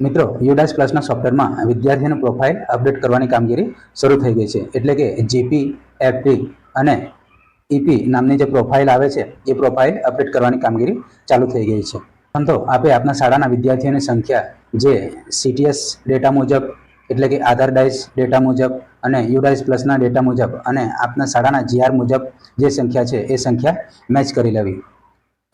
મિત્રો યુડાસ પ્લસના સોફ્ટવેરમાં વિદ્યાર્થીનું પ્રોફાઇલ અપડેટ કરવાની કામગીરી શરૂ થઈ ગઈ છે. એટલે કે જીપી, એફટી અને ઈપી નામની જે પ્રોફાઇલ આવે છે એ પ્રોફાઇલ અપડેટ કરવાની કામગીરી ચાલુ થઈ ગઈ છે. પરંતુ આપણે આપણા શાળાના વિદ્યાર્થીઓની સંખ્યા જે સીટીએસ ડેટા મુજબ એટલે કે આધારડાઇઝ ડેટા મુજબ અને યુડાઇઝ પ્લસના ડેટા મુજબ અને આપના શાળાના જીઆર મુજબ જે સંખ્યા છે એ સંખ્યા મેચ કરી લેવી.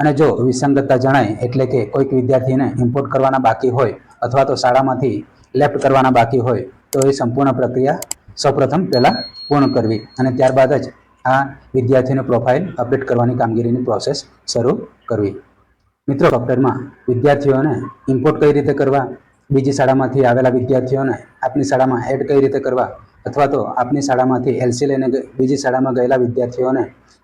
અને જો વિસંગતતા જણાય એટલે કે કોઈક વિદ્યાર્થીને ઇમ્પોર્ટ કરવાના બાકી હોય અથવા તો શાળામાંથી લેફ્ટ કરવાના બાકી હોય તો એ સંપૂર્ણ પ્રક્રિયા સૌપ્રથમ પહેલાં પૂર્ણ કરવી અને ત્યારબાદ જ આ વિદ્યાર્થીનું પ્રોફાઇલ અપડેટ કરવાની કામગીરીની પ્રોસેસ શરૂ કરવી. મિત્રો, સોફ્ટવેરમાં વિદ્યાર્થીઓને ઇમ્પોર્ટ કઈ રીતે કરવા, બીજી શાળામાંથી આવેલા વિદ્યાર્થીઓને આપની શાળામાં એડ કઈ રીતે કરવા અથવા તો આપની શાળામાંથી એલસી લઈને બીજી શાળામાં ગયેલા વિદ્યાર્થીઓને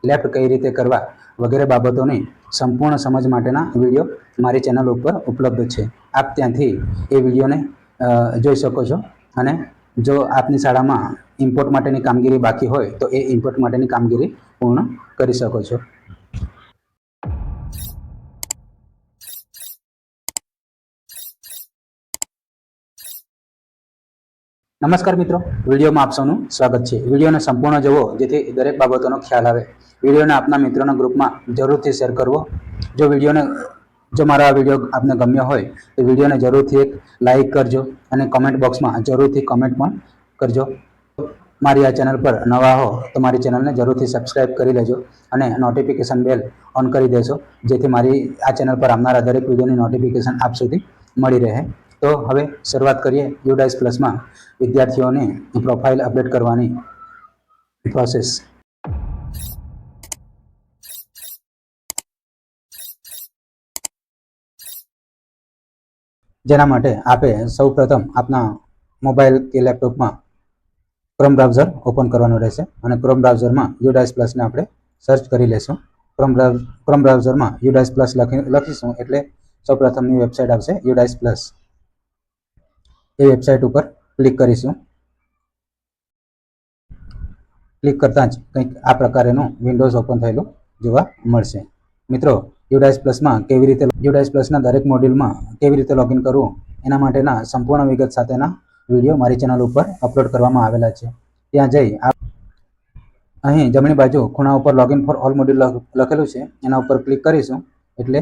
લેફ્ટ કઈ રીતે કરવા વગેરે બાબતોની સંપૂર્ણ સમજ માટેના વિડીયો મારી ચેનલ ઉપર ઉપલબ્ધ છે. આપ ત્યાંથી એ વિડીયોને જોઈ શકો છો અને જો આપની શાળામાં ઇમ્પોર્ટ માટેની કામગીરી બાકી હોય તો એ ઇમ્પોર્ટ માટેની કામગીરી પૂર્ણ કરી શકો છો. નમસ્કાર મિત્રો, વિડીયોમાં આપ સૌનું સ્વાગત છે. વિડીયોને સંપૂર્ણ જુઓ જેથી દરેક બાબતોનો ખ્યાલ આવે. વિડીયોને આપના મિત્રોના ગ્રુપમાં જરૂરથી શેર કરવો. જો મારો આ વિડીયો આપને ગમ્યો હોય તો વિડીયોને જરૂરથી એક લાઈક કરજો અને કમેન્ટ બોક્સમાં જરૂરથી કમેન્ટ પણ કરજો. મારી આ ચેનલ પર નવા હો તો મારી ચેનલને જરૂરથી સબસ્ક્રાઈબ કરી લેજો અને નોટિફિકેશન બેલ ઓન કરી દેશો જેથી મારી આ ચેનલ પર આવનારા દરેક વિડીયોની નોટિફિકેશન આપ સુધી મળી રહે. તો હવે શરૂઆત કરીએ યુડાઇસ પ્લસમાં વિદ્યાર્થીઓની પ્રોફાઇલ અપડેટ કરવાની પ્રોસેસ. જેના માટે આપણે સૌપ્રથમ આપના મોબાઈલ કે લેપટોપમાં ક્રોમ બ્રાઉઝર ઓપન કરવાનું રહેશે અને ક્રોમ બ્રાઉઝરમાં યુડાઇસ પ્લસને આપણે સર્ચ કરી લેશું. ક્રોમ બ્રાઉઝરમાં યુડાઇસ પ્લસ લખીશું એટલે સૌપ્રથમની વેબસાઇટ આવશે યુડાઇસ પ્લસ. એ વેબસાઇટ ઉપર ક્લિક કરીશું. ક્લિક કરતાં જ કંઈક આ પ્રકારેનું વિન્ડોઝ ઓપન થયેલું જોવા મળશે. મિત્રો, યુડાઇસ પ્લસના દરેક મોડ્યુલમાં કેવી રીતે લોગિન કરવું એના માટેના સંપૂર્ણ વિગત સાથેના વિડીયો મારી ચેનલ ઉપર અપલોડ કરવામાં આવેલા છે. ત્યાં જઈ અહીં જમણી બાજુ ખૂણા ઉપર લોગિન ફોર ઓલ મોડ્યુલ લખેલું છે એના ઉપર ક્લિક કરીશું એટલે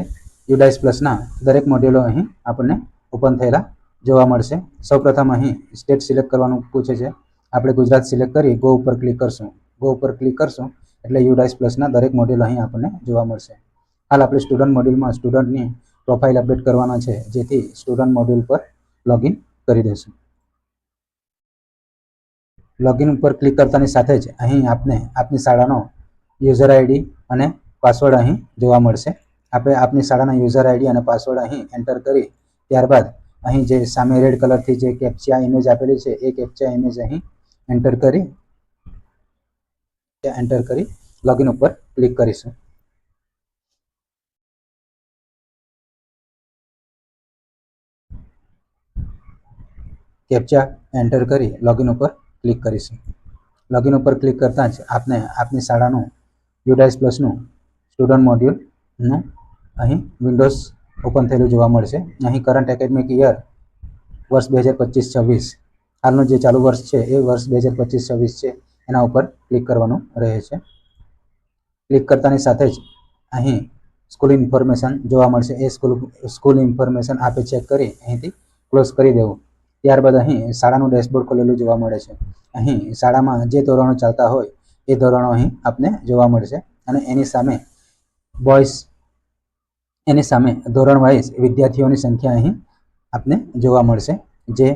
યુડાઇસ પ્લસના દરેક મોડ્યુલો અહીં આપણને ઓપન થયેલા જોવા મળશે. સૌપ્રથમ અહીં સ્ટેટ સિલેક્ટ કરવાનું પૂછે છે. આપણે ગુજરાત સિલેક્ટ કરી ગો ઉપર ક્લિક કરશું. ગો ઉપર ક્લિક કરશું એટલે યુડાઇસ પ્લસના દરેક મોડ્યુલ અહીં આપણને જોવા મળશે. હાલ આપણે સ્ટુડન્ટ મોડ્યુલમાં સ્ટુડન્ટની પ્રોફાઇલ અપડેટ કરવાના છે જેથી સ્ટુડન્ટ મોડ્યુલ પર લોગિન કરી દઈશું. લોગિન ઉપર ક્લિક કરતાની સાથે જ અહીં આપની શાળાનો યુઝર આઈડી અને પાસવર્ડ અહીં જોવા મળશે. આપણે આપની શાળાના યુઝર આઈડી અને પાસવર્ડ અહીં એન્ટર કરી ત્યારબાદ અહીં જે સામે રેડ કલરથી જે કેપ્ચા ઇમેજ આપેલી છે એ કેપ્ચા ઇમેજ અહીં એન્ટર કરી લોગિન ઉપર ક્લિક કરીશું. કેપ્ચા એન્ટર કરી લોગિન ઉપર ક્લિક કરીશું. લોગિન ઉપર ક્લિક કરતાં જ આપની શાળાનું યુડાઇસ પ્લસનું સ્ટુડન્ટ મોડ્યુલનું અહીં વિન્ડોઝ ઓપન થયેલું જોવા મળશે. અહીં કરંટ એકેડમિક યર વર્ષ 2025-26 હાલનું જે ચાલુ વર્ષ છે એ વર્ષ 2025-26 છે. એના ઉપર ક્લિક કરવાનું રહે છે. ક્લિક કરતાની સાથે જ અહીં સ્કૂલ ઇન્ફોર્મેશન જોવા મળશે. એ સ્કૂલ ઇન્ફોર્મેશન આપણે ચેક કરી અહીંથી ક્લોઝ કરી દેવું. ત્યારબાદ અહીં શાળાનું ડેશબોર્ડ ખોલેલું જોવા મળે છે. અહીં શાળામાં જે ધોરણો ચાલતા હોય એ ધોરણો અહીં આપને જોવા મળશે અને એની સામે ધોરણ વાઇઝ વિદ્યાર્થીઓની સંખ્યા અહીં આપને જોવા મળશે. જે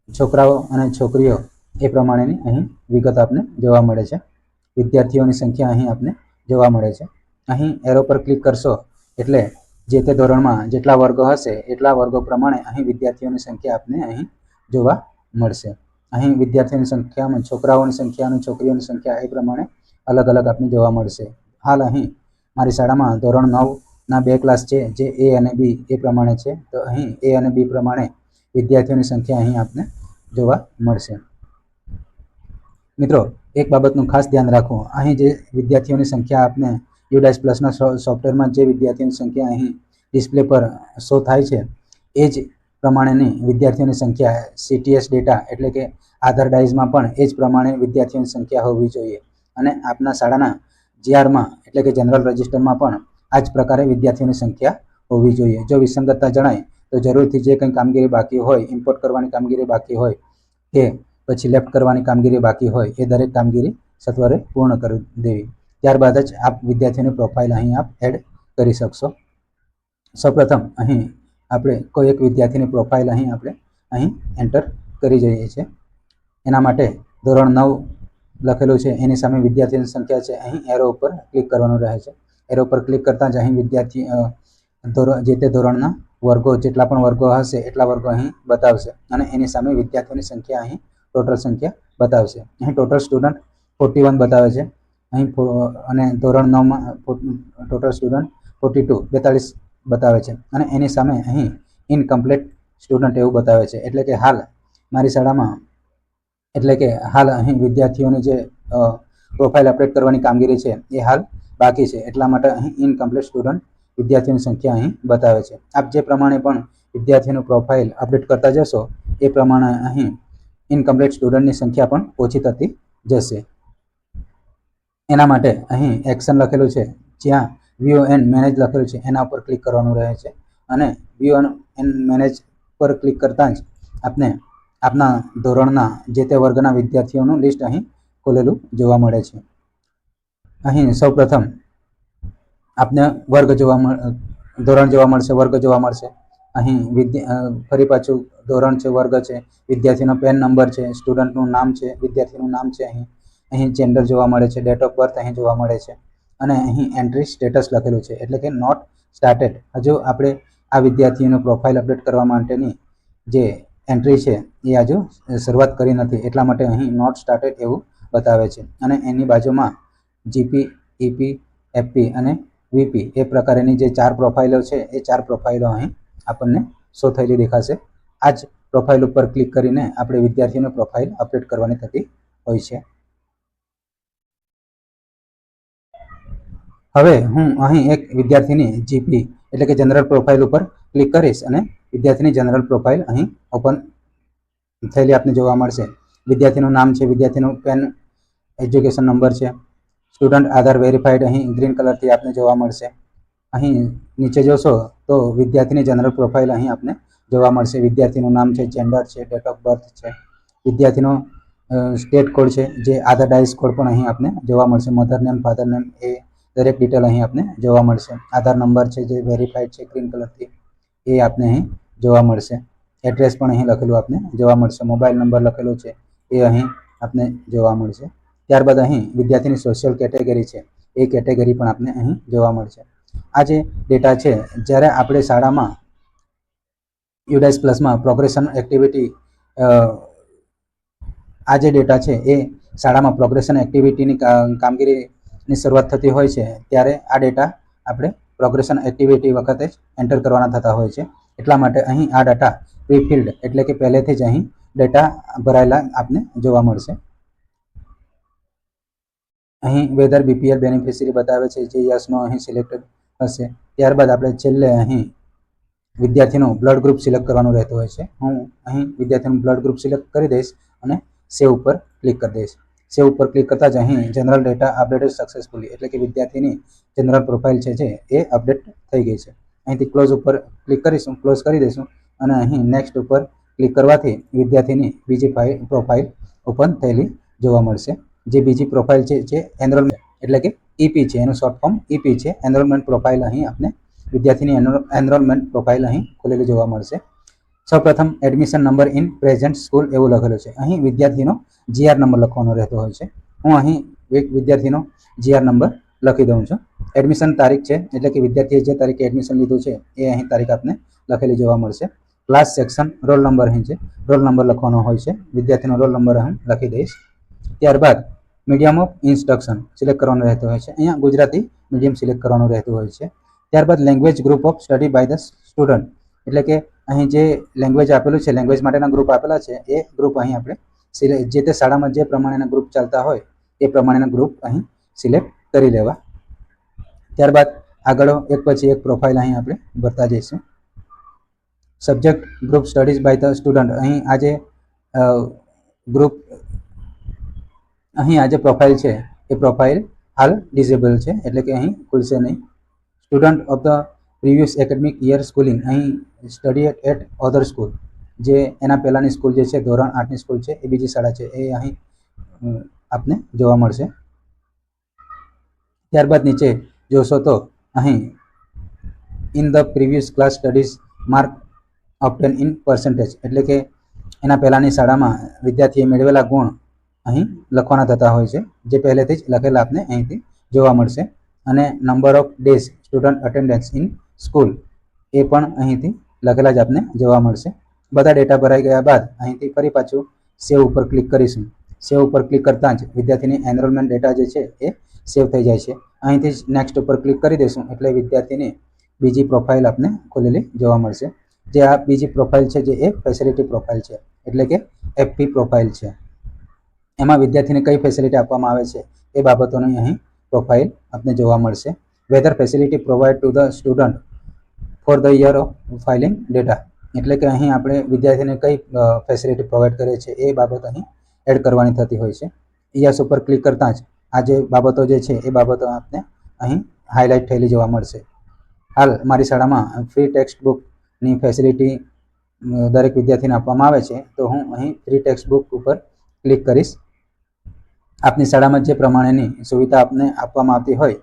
છોકરાઓ અને છોકરીઓ એ પ્રમાણેની અહીં વિગત આપને જોવા મળે છે. વિદ્યાર્થીઓની સંખ્યા અહીં આપને જોવા મળે છે. અહીં એરો પર ક્લિક કરશો એટલે જે તે ધોરણમાં જેટલા વર્ગો હશે એટલા વર્ગો પ્રમાણે અહીં વિદ્યાર્થીઓની સંખ્યા આપને અહીં જોવા મળશે. અહીં વિદ્યાર્થીઓની સંખ્યામાં છોકરાઓની સંખ્યા અને છોકરીઓની સંખ્યા એ પ્રમાણે અલગ અલગ આપને જોવા મળશે. હાલ અહીં મારી શાળામાં ધોરણ 9ના 2 ક્લાસ છે જે એ અને બી એ પ્રમાણે છે. તો અહીં એ અને બી પ્રમાણે વિદ્યાર્થીઓની સંખ્યા અહીં આપને જોવા મળશે. મિત્રો, એક બાબતનું ખાસ ધ્યાન રાખવું. અહીં જે વિદ્યાર્થીઓની સંખ્યા આપને યુડાઇસ પ્લસના સોફ્ટવેરમાં જે વિદ્યાર્થીઓની સંખ્યા અહીં ડિસ્પ્લે પર શો થાય છે એ જ પ્રમાણેની વિદ્યાર્થીઓની સંખ્યા CTS ડેટા એટલે કે આધાર ડાઈઝમાં પણ એ જ પ્રમાણે વિદ્યાર્થીઓની સંખ્યા હોવી જોઈએ અને આપના શાળાના GRમાં એટલે કે જનરલ રજિસ્ટરમાં પણ આ જ પ્રકારે વિદ્યાર્થીઓની સંખ્યા હોવી જોઈએ. જો વિસંગતતા જણાય તો જરૂરથી જે કંઈ કામગીરી બાકી હોય, ઇમ્પોર્ટ કરવાની કામગીરી બાકી હોય કે પછી લેફ્ટ કરવાની કામગીરી બાકી હોય એ દરેક કામગીરી સત્વરે પૂર્ણ કરી દેવી. ત્યારબાદ જ આપ વિદ્યાર્થીઓની પ્રોફાઇલ અહીં આપ એડ કરી શકશો. સૌપ્રથમ અહીં આપણે કોઈ એક વિદ્યાર્થીની પ્રોફાઇલ અહીં એન્ટર કરી જઈએ છીએ. એના માટે ધોરણ 9 લખેલું છે એની સામે વિદ્યાર્થીની સંખ્યા છે. અહીં એરો ઉપર ક્લિક કરવાનું રહે છે. એરો ઉપર ક્લિક કરતાં જ અહીં વિદ્યાર્થી જે તે ધોરણના વર્ગો જેટલા પણ વર્ગો હશે એટલા વર્ગો અહીં બતાવશે અને એની સામે વિદ્યાર્થીઓની સંખ્યા અહીં ટોટલ સંખ્યા બતાવશે. અહીં ટોટલ સ્ટુડન્ટ 41 બતાવે છે અહીં અને ધોરણ 9માં ટોટલ સ્ટુડન્ટ 42 બતાવે છે અને એની સામે અહીં ઇનકમ્પ્લીટ સ્ટુડન્ટ એવું બતાવે છે. એટલે કે હાલ મારી શાળામાં હાલ અહીં વિદ્યાર્થીઓની જે પ્રોફાઇલ અપડેટ કરવાની કામગીરી છે એ હાલ બાકી છે. એટલા માટે અહીં ઇનકમ્પ્લીટ સ્ટુડન્ટ વિદ્યાર્થીઓની સંખ્યા અહીં બતાવે છે. આપ જે પ્રમાણે પણ વિદ્યાર્થીનું પ્રોફાઇલ અપડેટ કરતા જશો એ પ્રમાણે અહીં ઇનકમ્પ્લીટ સ્ટુડન્ટની સંખ્યા પણ ઓછી થતી જશે. એના માટે અહીં એક્શન લખેલું છે જ્યાં વ્યૂ એન્ડ મેનેજ લખેલું છે એના ઉપર ક્લિક કરવાનું રહે છે અને વ્યૂ એન્ડ મેનેજ પર ક્લિક કરતાં જ આપને આપના ધોરણના જે તે વર્ગના વિદ્યાર્થીઓનું લિસ્ટ અહીં ખોલેલું જોવા મળે છે. અહીં સૌપ્રથમ આપને ધોરણ જોવા મળશે, વર્ગ જોવા મળશે. અહીં ફરી પાછું ધોરણ છે, વર્ગ છે, વિદ્યાર્થીનો પેન નંબર છે, સ્ટુડન્ટનું નામ છે, વિદ્યાર્થીનું નામ છે, અહીં જેન્ડર જોવા મળે છે, ડેટ ઓફ બર્થ અહીં જોવા મળે છે અને અહીં એન્ટ્રી સ્ટેટસ લખેલું છે એટલે કે નોટ સ્ટાર્ટેડ. હજુ આપણે આ વિદ્યાર્થીઓનું પ્રોફાઇલ અપડેટ કરવા માટેની જે એન્ટ્રી છે એ હજુ શરૂઆત કરી નથી એટલા માટે અહીં નોટ સ્ટાર્ટેડ એવું બતાવે છે અને એની બાજુમાં GP, EP, FP અને VP એ પ્રકારની જે 4 પ્રોફાઇલો છે એ 4 પ્રોફાઇલો અહીં આપણને શો થયેલી દેખાશે. આ જ પ્રોફાઇલ ઉપર ક્લિક કરીને આપણે વિદ્યાર્થીઓની પ્રોફાઇલ અપડેટ કરવાની થતી હોય છે. હવે હું અહીં એક વિદ્યાર્થીની GP એટલે કે જનરલ પ્રોફાઇલ ઉપર ક્લિક કરીશ અને વિદ્યાર્થીની જનરલ પ્રોફાઇલ અહીં ઓપન થયેલી આપને જોવા મળશે. વિદ્યાર્થીનું નામ છે, વિદ્યાર્થીનું પેન એજ્યુકેશન નંબર છે, સ્ટુડન્ટ આધાર વેરીફાઈડ અહીં ગ્રીન કલરથી આપને જોવા મળશે. અહીં નીચે જોશો તો વિદ્યાર્થીની જનરલ પ્રોફાઇલ અહીં આપને જોવા મળશે. વિદ્યાર્થીનું નામ છે, જેન્ડર છે, ડેટ ઓફ બર્થ છે, વિદ્યાર્થીનો સ્ટેટ કોડ છે જે આધાર ડાઈસ કોડ પણ અહીં આપને જોવા મળશે. મધર નેમ, ફાધર નેમ એ દરેક ડિટેલ અહીં આપને જોવા મળશે. આધાર નંબર છે જે વેરીફાઈડ છે ગ્રીન કલરથી એ આપને અહીં જોવા મળશે. એડ્રેસ પણ અહીં લખેલું આપને જોવા મળશે. મોબાઈલ નંબર લખેલો છે એ અહીં આપને જોવા મળશે. ત્યારબાદ અહીં વિદ્યાર્થીની સોશિયલ કેટેગરી છે એ કેટેગરી પણ આપને અહીં જોવા મળશે. આ જે ડેટા છે જ્યારે આપણે શાળામાં UDAS પ્લસમાં પ્રોગ્રેશન એક્ટિવિટી આ જે ડેટા છે એ શાળામાં પ્રોગ્રેશન એક્ટિવિટીની કામગીરીની શરૂઆત થતી હોય છે ત્યારે આ ડેટા આપણે પ્રોગ્રેશન એક્ટિવિટી વખતે જ એન્ટર કરવાના થતા હોય છે. એટલા માટે અહીં આ ડેટા પ્રીફિલ્ડ એટલે કે પહેલેથી જ અહીં ડેટા ભરાયેલા આપને જોવા મળશે. અહીં વેધર BPL બેનિફિશરી બતાવે છે જે યસનો અહીં સિલેક્ટેડ હશે. ત્યારબાદ આપણે છેલ્લે અહીં વિદ્યાર્થીનું બ્લડ ગ્રુપ સિલેક્ટ કરવાનું રહેતું હોય છે. હું અહીં વિદ્યાર્થીનું બ્લડ ગ્રુપ સિલેક્ટ કરી દઈશ અને સેવ ઉપર ક્લિક કરી દઈશ. સેવ ઉપર ક્લિક કરતાં જ અહીં જનરલ ડેટા અપડેટેડ સક્સેસફુલી એટલે કે વિદ્યાર્થીની જનરલ પ્રોફાઇલ છે એ અપડેટ થઈ ગઈ છે. અહીંથી ક્લોઝ ઉપર ક્લિક કરીશું, ક્લોઝ કરી દઈશું અને અહીં નેક્સ્ટ ઉપર ક્લિક કરવાથી વિદ્યાર્થીની બીજી પ્રોફાઇલ ઓપન થયેલી જોવા મળશે. જે બીજી પ્રોફાઇલ છે જે એનરોલમેન્ટ એટલે કે EP છે, એનું શોર્ટ ફોર્મ EP છે. એનરોલમેન્ટ પ્રોફાઇલ અહીં આપને વિદ્યાર્થીની એનરોલમેન્ટ પ્રોફાઇલ અહીં ખોલેલી જોવા મળશે. સૌપ્રથમ admission number in present school એવું લખેલું છે. અહીં વિદ્યાર્થીનો GR નંબર લખવાનો રહેતો હોય છે. હું અહીં એક વિદ્યાર્થીનો GR નંબર લખી દઉં છું. એડમિશન તારીખ છે એટલે કે વિદ્યાર્થીએ જે તારીખે એડમિશન લીધું છે એ અહીં તારીખ આપને લખેલી જોવા મળશે. ક્લાસ સેક્શન રોલ નંબર અહીં છે, રોલ નંબર લખવાનો હોય છે. વિદ્યાર્થીનો રોલ નંબર અહીં લખી દઈશ. ત્યારબાદ મીડિયમ ઓફ ઇન્સ્ટ્રક્શન સિલેક્ટ કરવાનું રહેતું હોય છે. અહીંયા ગુજરાતી મીડિયમ સિલેક્ટ કરવાનું રહેતું હોય છે. ત્યારબાદ language group of study by the student એટલે કે અહીં જે લેંગ્વેજ આપેલું છે, લેંગ્વેજ માટેના ગ્રુપ આપેલા છે એ ગ્રુપ અહીં આપણે જે તે શાળામાં જે પ્રમાણેના ગ્રુપ ચાલતા હોય એ પ્રમાણેના ગ્રુપ અહીં સિલેક્ટ કરી લેવા. ત્યારબાદ આગળ એક પછી એક પ્રોફાઇલ અહીં આપણે ભરતા જઈશું. Subject group studies by the student. અહીં આજે ગ્રુપ અહીં આજે પ્રોફાઇલ છે એ પ્રોફાઇલ હાલ ડિસેબલ છે, એટલે કે અહીં ખુલશે નહીં. Student of the previous academic year schooling, અહીં સ્ટડી એટ અધર સ્કૂલ, જે એના પહેલાંની સ્કૂલ જે છે ધોરણ 8ની સ્કૂલ છે, એ બીજી શાળા છે, એ અહીં આપને જોવા મળશે. ત્યારબાદ નીચે જોશો તો અહીં in the previous class studies mark obtain in percentage, એટલે કે એના પહેલાંની શાળામાં વિદ્યાર્થીએ મેળવેલા ગુણ અહીં લખવાના થતા હોય છે, જે પહેલેથી જ લખેલા આપને અહીંથી જોવા મળશે. અને number of days student attendance in school, એ પણ અહીંથી લખેલા જ આપને જોવા મળશે. બધા ડેટા ભરાઈ ગયા બાદ અહીંથી ફરી પાછું સેવ ઉપર ક્લિક કરીશું. સેવ ઉપર ક્લિક કરતાં જ વિદ્યાર્થીની એનરોલમેન્ટ ડેટા જે છે એ સેવ થઈ જાય છે. અહીંથી જ નેક્સ્ટ ઉપર ક્લિક કરી દઈશું એટલે વિદ્યાર્થીની બીજી પ્રોફાઇલ આપને ખુલેલી જોવા મળશે. જે આ બીજી પ્રોફાઇલ છે જે એ ફેસિલિટી પ્રોફાઇલ છે, એટલે કે એફપી પ્રોફાઇલ છે. એમાં વિદ્યાર્થીને કઈ ફેસિલિટી આપવામાં આવે છે એ બાબતોની અહીં પ્રોફાઇલ આપને જોવા મળશે. Whether facility provide to the student for the year of filing data, એટલે કે અહીં આપણે વિદ્યાર્થીને કઈ ફેસિલિટી પ્રોવાઈડ કરે છે એ બાબત અહીં એડ કરવાની થતી હોય છે. યસ ઉપર ક્લિક કરતાં જ આ જે બાબતો જે છે એ બાબતો આપને અહીં હાઇલાઇટ થયેલી જોવા મળશે. હાલ મારી શાળામાં ફ્રી ટેક્સ્ટ બુકની ફેસિલિટી દરેક વિદ્યાર્થીને આપવામાં આવે છે, તો હું અહીં ફ્રી ટેક્સ્ટ બુક ઉપર ક્લિક કરીશ. આપની શાળામાં જે પ્રમાણેની સુવિધા આપને આપવામાં આવતી હોય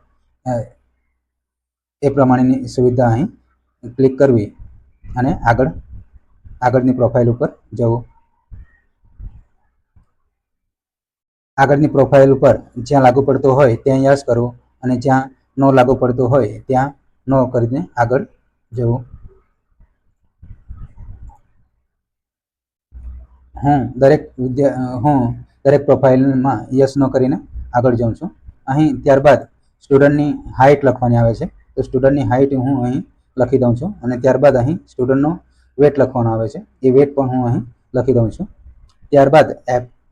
એ પ્રમાણેની સુવિધા અહીં ક્લિક કરવી અને આગળની પ્રોફાઇલ ઉપર જવું. આગળની પ્રોફાઇલ ઉપર જ્યાં લાગુ પડતો હોય ત્યાં યસ કરવું અને જ્યાં ન લાગુ પડતું હોય ત્યાં નો કરીને આગળ જવું. હું દરેક પ્રોફાઇલમાં યસ નો કરીને આગળ જાઉં છું. અહીં ત્યારબાદ સ્ટુડન્ટની હાઇટ લખવાની આવે છે, તો સ્ટુડન્ટની હાઇટ હું અહીં લખી દઉં છું અને ત્યારબાદ અહીં સ્ટુડન્ટનો વેટ લખવાનો આવે છે, એ વેટ પણ હું અહીં લખી દઉં છું. ત્યારબાદ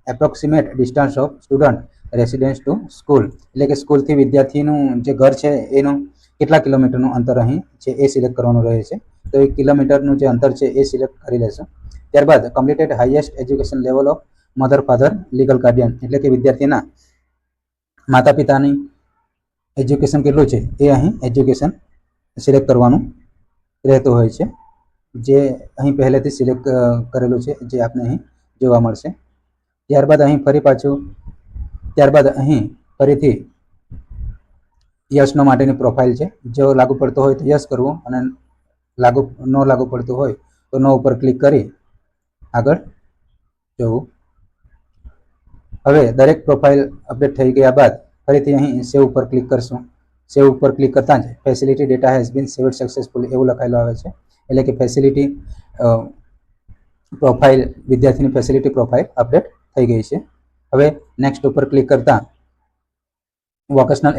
approximate distance of student residence to school, એટલે કે સ્કૂલથી વિદ્યાર્થીનું જે ઘર છે એનું કેટલા કિલોમીટરનું અંતર અહીં છે એ સિલેક્ટ કરવાનું રહે છે, તો 1 કિલોમીટરનું જે અંતર છે એ સિલેક્ટ કરી લેશું. ત્યારબાદ completed highest education level of mother father legal Guardian, એટલે કે વિદ્યાર્થીના માતા પિતાની એજ્યુકેશન કેટલું છે એ અહીં એજ્યુકેશન સિલેક્ટ કરવાનું રહેતું હોય છે, જે અહીં પહેલેથી સિલેક્ટ કરેલું છે, જે આપને અહીં જોવા મળશે. ત્યારબાદ અહીં ફરીથી યસનો માટેની પ્રોફાઇલ છે. જો લાગુ પડતો હોય તો યસ કરવું અને ન લાગુ પડતું હોય તો નો ઉપર ક્લિક કરી આગળ જવું. હવે દરેક પ્રોફાઇલ અપડેટ થઈ ગયા બાદ ફરીથી અહીં સેવ ઉપર ક્લિક કરશું. સેવ ઉપર ક્લિક કરતાં જ facility data has been saved successfully એવું લખાયેલું આવે છે, એટલે કે ફેસિલિટી પ્રોફાઇલ વિદ્યાર્થીની ફેસિલિટી પ્રોફાઇલ અપડેટ થઈ ગઈ છે. હવે નેક્સ્ટ ઉપર ક્લિક કરતાં વોકેશનલ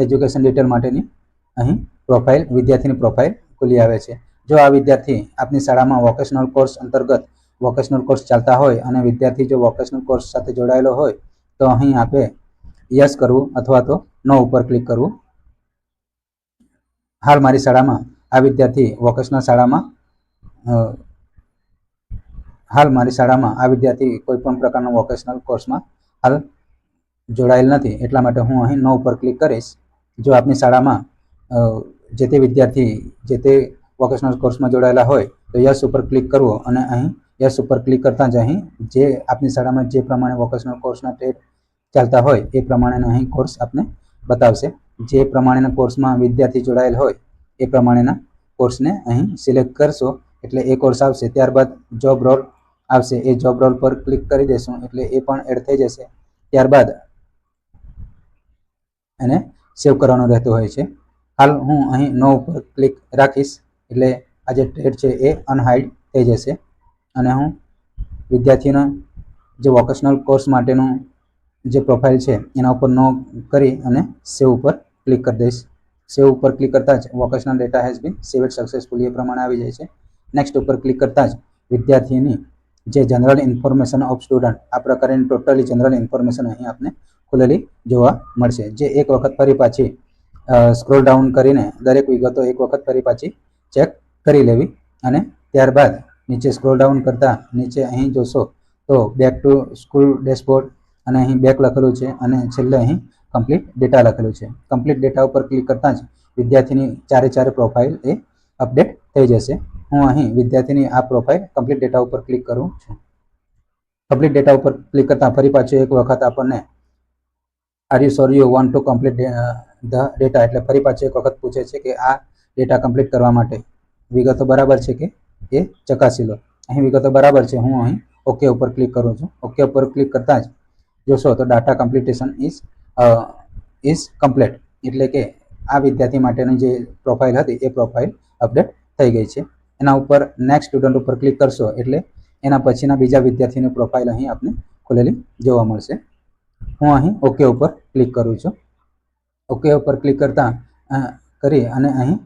એજ્યુકેશન ડિટેલ માટેની અહીં પ્રોફાઇલ વિદ્યાર્થીની પ્રોફાઇલ ખુલી આવે છે. જો આ વિદ્યાર્થી આપની શાળામાં વોકેશનલ કોર્સ અંતર્ગત વોકેશનલ કોર્સ ચાલતા હોય અને વિદ્યાર્થી જો વોકેશનલ કોર્સ સાથે જોડાયેલો હોય તો અહીં આપે યસ કરવું અથવા તો નો ઉપર ક્લિક કરવું. હાલ મારી શાળામાં આ વિદ્યાર્થી કોઈ પણ પ્રકારના વોકેશનલ કોર્સમાં હાલ જોડાયેલ નથી, એટલા માટે હું અહીં નો ઉપર ક્લિક કરીશ. જો આપની શાળામાં જે તે વિદ્યાર્થી જે તે વોકેશનલ કોર્સમાં જોડાયેલા હોય તો યસ ઉપર ક્લિક કરવું અને અહીં યસ ઉપર ક્લિક કરતાં જ અહીં જે આપની શાળામાં જે પ્રમાણે વોકેશનલ કોર્સના ટેટ ચાલતા હોય એ પ્રમાણેનો અહીં કોર્સ આપને બતાવશે. જે પ્રમાણેના કોર્સમાં વિદ્યાર્થી જોડાયેલ હોય એ પ્રમાણેના કોર્સને અહીં સિલેક્ટ કરશો એટલે એ કોર્સ આવશે. ત્યારબાદ જોબ રોલ આવશે, એ જોબ રોલ પર ક્લિક કરી દેશું એટલે એ પણ એડ થઈ જશે. ત્યારબાદ એને સેવ કરવાનું રહેતું હોય છે. હાલ હું અહીં નો ઉપર ક્લિક રાખીશ એટલે આ જે ટેટ છે એ અનહાઇડ થઈ જશે અને હું વિદ્યાર્થીનો જે વોકેશનલ કોર્સ માટેનું જે પ્રોફાઇલ છે એના ઉપર નો કરી અને સેવ ઉપર ક્લિક કરી દઈશ. સેવ ઉપર ક્લિક કરતાં જ vocational data has been saved successfully એ પ્રમાણે આવી જાય છે. નેક્સ્ટ ઉપર ક્લિક કરતાં જ વિદ્યાર્થીની જે જનરલ ઇન્ફોર્મેશન ઓફ સ્ટુડન્ટ, આ પ્રકારની ટોટલી જનરલ ઇન્ફોર્મેશન અહીં આપને ખુલેલી જોવા મળશે, જે એક વખત ફરી પાછી સ્ક્રોલ ડાઉન કરીને દરેક વિગતો એક વખત ફરી પાછી ચેક કરી લેવી અને ત્યારબાદ નીચે સ્ક્રોલ ડાઉન કરતા નીચે અહીં જોશો તો બેક ટુ સ્કૂલ ડેશબોર્ડ અને અહીં બેક લખેલું છે અને છેલ્લે અહીં કમ્પ્લીટ ડેટા લખેલું છે. કમ્પ્લીટ ડેટા ઉપર ક્લિક કરતા જ વિદ્યાર્થીની ચારે પ્રોફાઇલ એ અપડેટ થઈ જશે. હું અહીં વિદ્યાર્થીની આ પ્રોફાઇલ કમ્પ્લીટ ડેટા ઉપર ક્લિક કરું છું. કમ્પ્લીટ ડેટા ઉપર ક્લિક કરતા ફરી પાછું એક વખત આપણને આર યુ સોર you want to complete the data એટલે ફરી પાછું એક વખત પૂછે છે કે આ ડેટા કમ્પ્લીટ કરવા માટે વિગતો બરાબર છે કે એ ચકાસી લો. અહીં વિગતો બરાબર છે. હું અહીં ઓકે ઉપર ક્લિક કરું છું. ઓકે ઉપર ક્લિક કરતા જ જોશો તો ડાટા કમ્પ્લીટેશન ઇઝ કમ્પ્લીટ એટલે કે આ વિદ્યાર્થી માટેની જે પ્રોફાઇલ હતી એ પ્રોફાઇલ અપડેટ થઈ ગઈ છે. એના ઉપર નેક્સ્ટ સ્ટુડન્ટ ઉપર ક્લિક કરશો એટલે એના પછીના બીજા વિદ્યાર્થીની પ્રોફાઇલ અહીં આપને ખુલેલી જોવા મળશે. હું અહીં ઓકે ઉપર ક્લિક કરું છું. ઓકે ઉપર ક્લિક કરતા કરી અને અહીં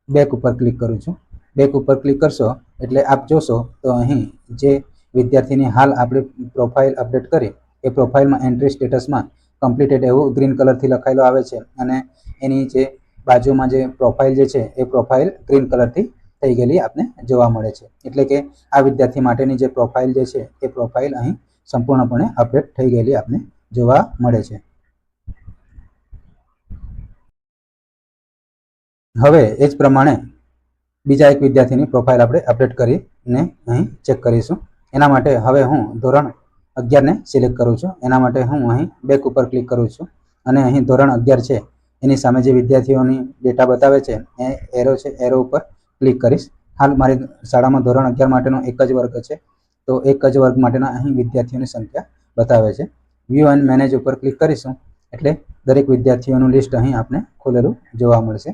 બેક ઉપર ક્લિક કરું છું. બેક ઉપર ક્લિક કરશો એટલે આપ જોશો તો અહીં જે વિદ્યાર્થીની હાલ આપણે પ્રોફાઇલ અપડેટ કરી એ પ્રોફાઇલમાં એન્ટ્રી સ્ટેટસમાં કમ્પ્લીટેડ એવું ગ્રીન કલરથી લખાયેલું આવે છે અને એની જે બાજુમાં જે પ્રોફાઇલ જે છે એ પ્રોફાઇલ ગ્રીન કલરથી થઈ ગયેલી આપને જોવા મળે છે. એટલે કે આ વિદ્યાર્થી માટેની જે પ્રોફાઇલ જે છે એ પ્રોફાઇલ અહીં સંપૂર્ણપણે અપડેટ થઈ ગયેલી આપને જોવા મળે છે. હવે એ જ પ્રમાણે બીજા એક વિદ્યાર્થીની પ્રોફાઇલ આપણે અપડેટ કરીને અહીં ચેક કરીશું. એના માટે હવે હું ધોરણ 11ને સિલેક્ટ કરું છું. એના માટે હું અહીં બેક ઉપર ક્લિક કરું છું અને અહીં ધોરણ 11 છે એની સામે જે વિદ્યાર્થીઓની ડેટા બતાવે છે એ એરો છે, એરો ઉપર ક્લિક કરીશ. હાલ મારી શાળામાં ધોરણ 11 માટેનો એક જ વર્ગ છે તો એક જ વર્ગ માટેના અહીં વિદ્યાર્થીઓની સંખ્યા બતાવે છે. વ્યૂ એન્ડ મેનેજ ઉપર ક્લિક કરીશું એટલે દરેક વિદ્યાર્થીઓનું લિસ્ટ અહીં આપણે ખોલેલું જોવા મળશે.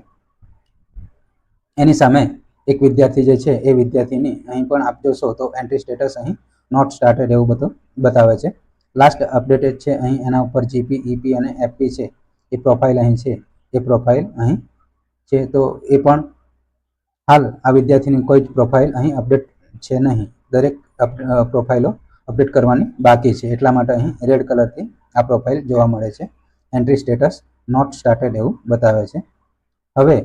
એની સામે એક વિદ્યાર્થી જે છે એ વિદ્યાર્થીની અહીં પણ આપ જોશો તો એન્ટ્રી સ્ટેટસ અહીં નોટ સ્ટાર્ટેડ એવું બધું બતાવે છે. લાસ્ટ અપડેટેડ છે અહીં એના ઉપર જીપી, ઈપી અને એફપી છે એ પ્રોફાઇલ અહીં છે. એ પ્રોફાઇલ અહીં છે તો એ પણ હાલ આ વિદ્યાર્થીની કોઈ જ પ્રોફાઇલ અહીં અપડેટ છે નહીં. દરેક પ્રોફાઇલો અપડેટ કરવાની બાકી છે. એટલા માટે અહીં રેડ કલરથી આ પ્રોફાઇલ જોવા મળે છે. એન્ટ્રી સ્ટેટસ નોટ સ્ટાર્ટેડ એવું બતાવે છે. હવે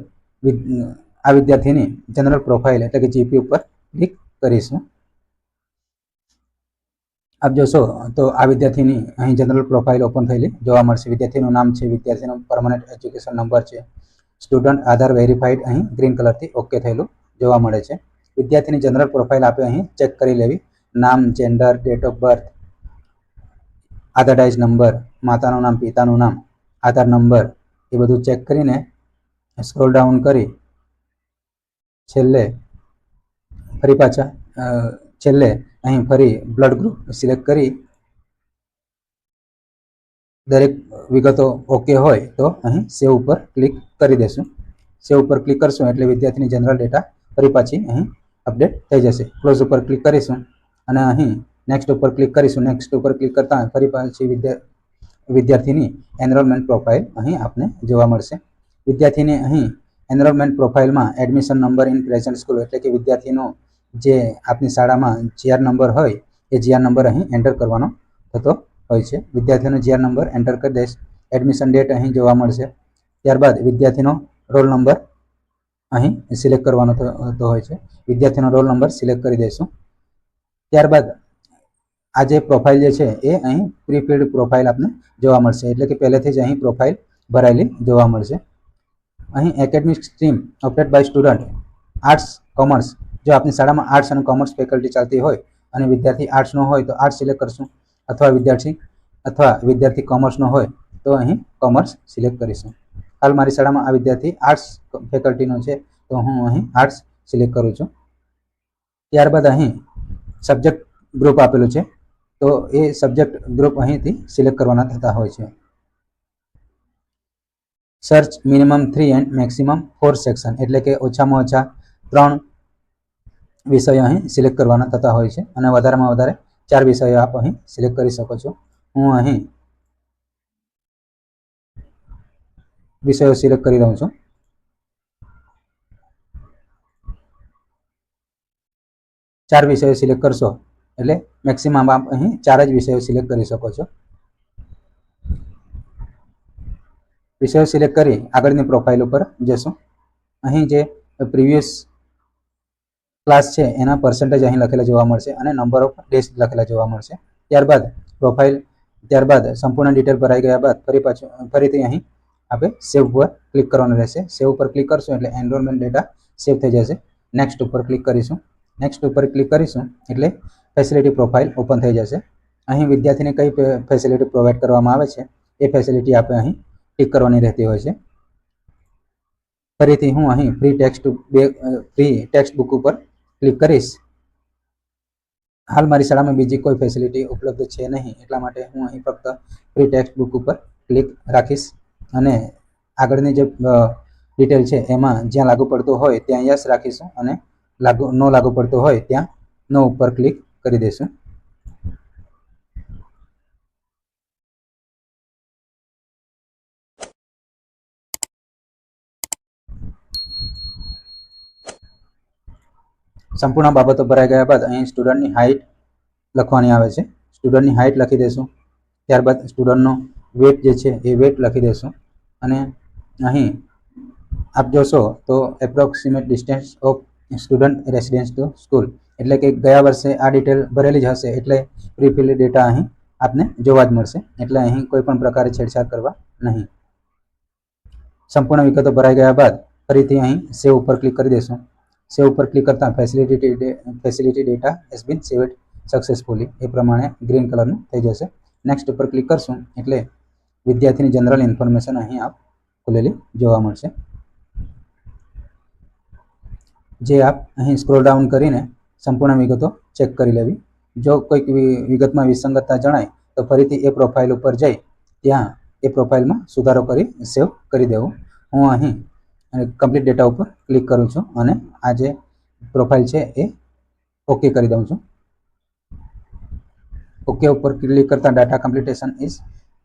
આ વિદ્યાર્થીની જનરલ પ્રોફાઇલ એટલે કે જીપી ઉપર ક્લિક કરીશું. આપ જોશો તો આ વિદ્યાર્થીની અહીં જનરલ પ્રોફાઇલ ઓપન થયેલી જોવા મળશે. વિદ્યાર્થીનું નામ છે, વિદ્યાર્થીનો પરમનન્ટ એજ્યુકેશન નંબર છે, સ્ટુડન્ટ આધાર વેરીફાઈડ અહીં ગ્રીન કલરથી ઓકે થયેલું જોવા મળે છે. વિદ્યાર્થીની જનરલ પ્રોફાઇલ આપણે અહીં ચેક કરી લેવી. નામ, જેન્ડર, ડેટ ઓફ બર્થ, આધારાઇઝ નંબર, માતાનું નામ, પિતાનું નામ, આધાર નંબર એ બધું ચેક કરીને સ્ક્રોલ ડાઉન કરી છેલ્લે અહીં ફરી બ્લડ ગ્રુપ સિલેક્ટ કરી દરેક વિગતો ઓકે હોય તો અહીં સેવ ઉપર ક્લિક કરી દેશું. સેવ ઉપર ક્લિક કરશું એટલે વિદ્યાર્થીની જનરલ ડેટા ફરી પાછી અહીં અપડેટ થઈ જશે. ક્લોઝ ઉપર ક્લિક કરીશું અને અહીં નેક્સ્ટ ઉપર ક્લિક કરીશું. નેક્સ્ટ ઉપર ક્લિક કરતા ફરી પાછી વિદ્યાર્થીની એનરોલમેન્ટ પ્રોફાઇલ અહીં આપને જોવા મળશે. વિદ્યાર્થીની અહીં એનરોલમેન્ટ પ્રોફાઇલમાં admission number in present school એટલે કે વિદ્યાર્થીનો જે આપની શાળામાં જીઆર નંબર હોય એ જીઆર નંબર અહીં એન્ટર કરવાનો થતો હોય છે. વિદ્યાર્થીનો જીઆર નંબર એન્ટર કરી દઈશ. એડમિશન ડેટ અહીં જોવા મળશે. ત્યારબાદ વિદ્યાર્થીનો રોલ નંબર અહીં સિલેક્ટ કરવાનો થતો હોય છે. વિદ્યાર્થીનો રોલ નંબર સિલેક્ટ કરી દઈશું. ત્યારબાદ આ જે પ્રોફાઇલ જે છે એ અહીં પ્રીફિલ્ડ પ્રોફાઇલ આપને જોવા મળશે એટલે કે પહેલેથી જ અહીં પ્રોફાઇલ ભરાયેલી જોવા મળશે. અહીં academic stream opted by student arts, commerce જો આપની શાળામાં આર્ટ્સ અને કોમર્સ ફેકલ્ટી ચાલતી હોય અને વિદ્યાર્થી આર્ટ્સનો હોય તો આર્ટ્સ સિલેક્ટ કરશું અથવા વિદ્યાર્થી કોમર્સનો હોય તો અહીં કોમર્સ સિલેક્ટ કરીશું. હાલ મારી શાળામાં આ વિદ્યાર્થી આર્ટ્સ ફેકલ્ટીનો છે તો હું અહીં આર્ટ્સ સિલેક્ટ કરું છું. ત્યારબાદ અહીં સબ્જેક્ટ ગ્રુપ આપેલું છે તો એ સબ્જેક્ટ ગ્રુપ અહીંથી સિલેક્ટ કરવાના થતા હોય છે. Search minimum 3 and maximum 4 section એટલે કે ઓછામાં ઓછા 3 વિષયો અહીં સિલેક્ટ કરવાના થતા હોય છે અને વધારેમાં વધારે 4 વિષયો આપ અહીં સિલેક્ટ કરી શકો છો. હું અહીં વિષયો સિલેક્ટ કરી રહ્યો છું. ચાર વિષયો સિલેક્ટ કરશો એટલે મેક્સિમમ આપ અહીં 4 જ વિષયો સિલેક્ટ કરી શકો છો. વિષયો સિલેક્ટ કરી આગળની પ્રોફાઇલ ઉપર જશું. અહીં જે પ્રીવિયસ ક્લાસ છે એના પર્સન્ટેજ અહીં લખેલા જોવા મળશે અને નંબર ઓફ ડેઝ લખેલા જોવા મળશે. ત્યારબાદ સંપૂર્ણ ડિટેલ ભરાઈ ગયા બાદ ફરીથી અહીં આપણે સેવ ઉપર ક્લિક કરવાનું રહેશે. સેવ ઉપર ક્લિક કરશું એટલે એનરોલમેન્ટ ડેટા સેવ થઈ જશે. નેક્સ્ટ ઉપર ક્લિક કરીશું. નેક્સ્ટ ઉપર ક્લિક કરીશું એટલે ફેસિલિટી પ્રોફાઇલ ઓપન થઈ જશે. અહીં વિદ્યાર્થીને કઈ ફેસિલિટી પ્રોવાઈડ કરવામાં આવે છે એ ફેસિલિટી આપણે અહીં ટિક કરવાની રહેતી હોય છે. ફરીથી હું અહીં ફ્રી ટેક્સ્ટ બુક ઉપર ક્લિક કરીશ. હાલ મારી શાળામાં બીજી કોઈ ફેસિલિટી ઉપલબ્ધ છે નહીં, એટલા માટે હું અહીં ફક્ત ફ્રી ટેક્સ્ટ બુક ઉપર ક્લિક રાખીશ અને આગળની જે ડિટેલ છે એમાં જ્યાં લાગુ પડતું હોય ત્યાં યસ રાખીશું અને ન લાગુ પડતું હોય ત્યાં નો ઉપર ક્લિક કરી દઈશું. સંપૂર્ણ બાબતો ભરાઈ ગયા બાદ અહીં સ્ટુડન્ટની હાઇટ લખવાની આવે છે. સ્ટુડન્ટની હાઇટ લખી દઈશું. ત્યારબાદ સ્ટુડન્ટનો વેટ જે છે એ વેટ લખી દઈશું અને અહીં આપ જોશો તો approximate distance of student residence to school, એટલે કે ગયા વર્ષે આ ડિટેલ ભરેલી જ હશે એટલે પ્રીફિલ્ડ ડેટા અહીં આપને જોવા જ મળશે. એટલે અહીં કોઈ પણ પ્રકારે છેડછાડ કરવા નહીં. સંપૂર્ણ વિગતો ભરાઈ ગયા બાદ ફરીથી અહીં સેવ ઉપર ક્લિક કરી દઈશું. સેવ ઉપર ક્લિક કરતાં facility data has been saved successfully એ પ્રમાણે ગ્રીન કલરનું થઈ જશે. નેક્સ્ટ ઉપર ક્લિક કરશું એટલે વિદ્યાર્થીની જનરલ ઇન્ફોર્મેશન અહીં આપ ખુલેલી જોવા મળશે. જે આપ અહીં સ્ક્રોલ ડાઉન કરીને સંપૂર્ણ વિગતો ચેક કરી લેવી. જો કોઈક વિગતમાં વિસંગતતા જણાય તો ફરીથી એ પ્રોફાઇલ ઉપર જઈ ત્યાં એ પ્રોફાઇલમાં સુધારો કરી સેવ કરી દેવું. હું અહીં કમ્પ્લીટ ડેટા ઉપર ક્લિક કરું છું અને આ જે પ્રોફાઇલ છે એ ઓકે કરી દઉં છું. ઓકે ઉપર ક્લિક કરતાં ડાટા કમ્પ્લીટેશન ઇઝ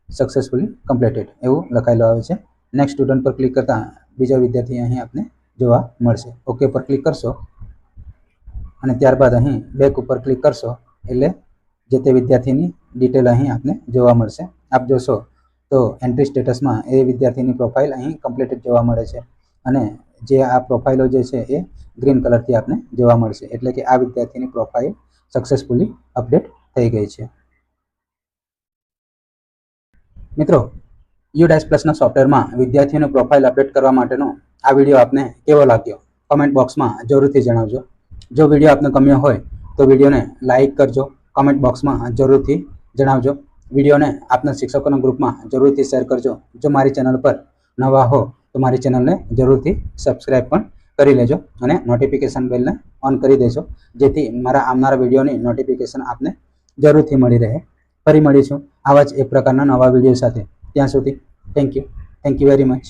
સક્સેસફુલી કમ્પ્લીટેડ એવું લખાયેલું આવે છે. નેક્સ્ટ સ્ટુડન્ટ પર ક્લિક કરતાં બીજા વિદ્યાર્થી અહીં આપને જોવા મળશે. ઓકે પર ક્લિક કરશો અને ત્યારબાદ અહીં બેક ઉપર ક્લિક કરશો એટલે જે તે વિદ્યાર્થીની ડિટેલ અહીં આપને જોવા મળશે. આપ જોશો તો એન્ટ્રી સ્ટેટસમાં એ વિદ્યાર્થીની પ્રોફાઇલ અહીં કમ્પ્લીટેડ જોવા મળે છે અને જે આ પ્રોફાઇલો જે છે એ ગ્રીન કલરથી આપને જોવા મળશે, એટલે કે આ વિદ્યાર્થીની પ્રોફાઇલ સક્સેસફુલી અપડેટ થઈ ગઈ છે. મિત્રો, UDAS+ના સોફ્ટવેરમાં વિદ્યાર્થીઓની પ્રોફાઇલ અપડેટ કરવા માટેનો આ વિડીયો આપને કેવો લાગ્યો કમેન્ટ બોક્સમાં જરૂરથી જણાવજો. જો વિડીયો આપને ગમ્યો હોય તો વિડીયોને લાઇક કરજો, કમેન્ટ બોક્સમાં જરૂરથી જણાવજો. વિડીયોને આપના શિક્ષકોના ગ્રુપમાં જરૂરથી શેર કરજો. જો મારી ચેનલ પર નવા હો તો મારી ચેનલને જરૂરથી સબસ્ક્રાઈબ પણ કરી લેજો અને નોટિફિકેશન બેલને ઓન કરી દેજો, જેથી મારા આવનારા વિડીયોની નોટિફિકેશન આપને જરૂરથી મળી રહે. ફરી મળીશું આવા જ એક પ્રકારના નવા વિડીયો સાથે. ત્યાં સુધી થેન્ક યુ વેરી મચ.